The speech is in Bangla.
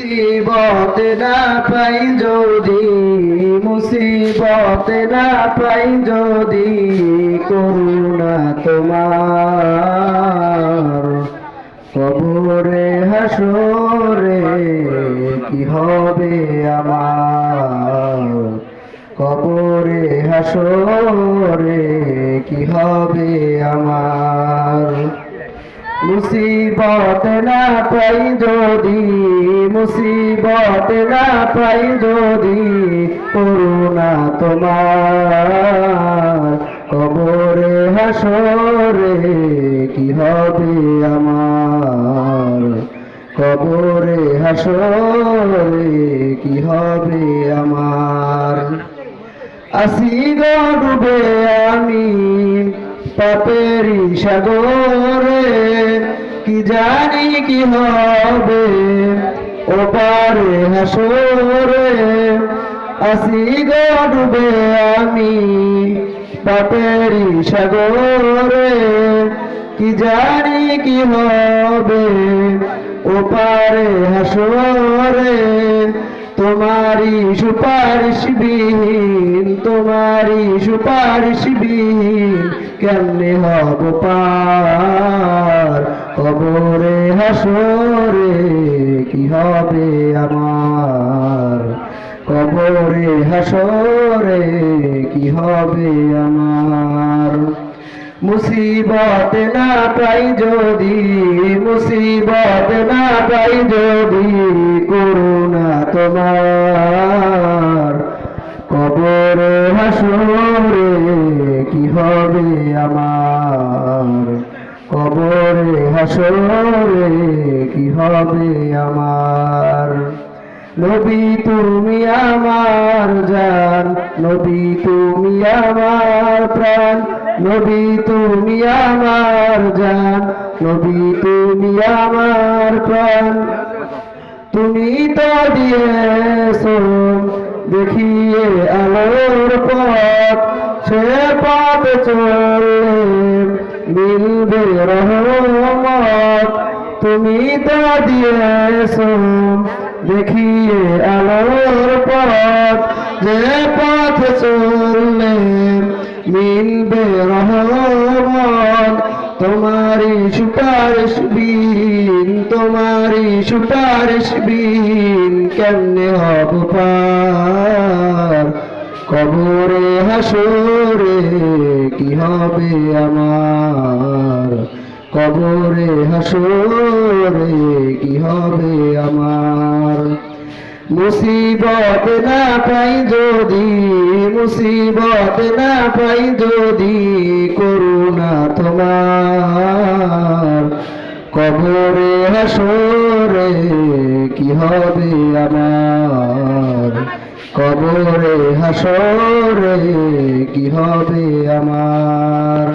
মুসিবত না পাই যদি, মুসিবত না পাই যদি, করুণা তোমার কবরে হাসরে কি হবে আমার, কবরে হাসরে কি হবে আমার। মুসিবত না পাই যদি, মুসিবত না পাই যদি, করুণা তোমার কবরে হাসরে কি হবে আমার, কবরে হাসরে কি হবে আমার। আসি গো ডুবে আমি পাপেরি সাগরে, কি জানি কি হবে ওপারে হাসরে। আসি গো ডুবে আমি পাপেরি সাগরে, কি জানি কি হবে ওপারে হাসরে। তোমারি সুপারিশ বিহীন, তোমারি সুপারিশ বিহীন কেমনে হব পার, কবরে হাসরে কি হবে আমার, কবরে হাসরে কি হবে আমার। মুসিবত না পাই যদি, মুসিবত না পাই যদি, করুণা তোমার কবরে হাসরে কি হবে আমার, কবরে হাসরে কি হবে আমার। নবী তুমি আমার জান, নবী তুমি আমার প্রাণ, নবী তুমি আমার জান, নবী তুমি আমার প্রাণ। তুমি তো দিয়েছো দেখিয়ে আলোর পথ, সে পথে চললে মিলবে রহমত। তুমি তো দিয়েছো দেখিয়ে আলোর পথ, যে পথে চললে মিলবে রহমত। তোমারি সুপারিশ বিহীন, তোমারি সুপারিশ বিহীন কেমনে হব পার, কবরে হাসরে কি হবে আমার, কবরে হাসরে কি হবে আমার। মুসিবত না পাই যদি, মুসিবত না পাই যদি, করুণা তোমার কবরে হাসরে কি হবে আমার, কবরে হাসরে কি হবে আমার।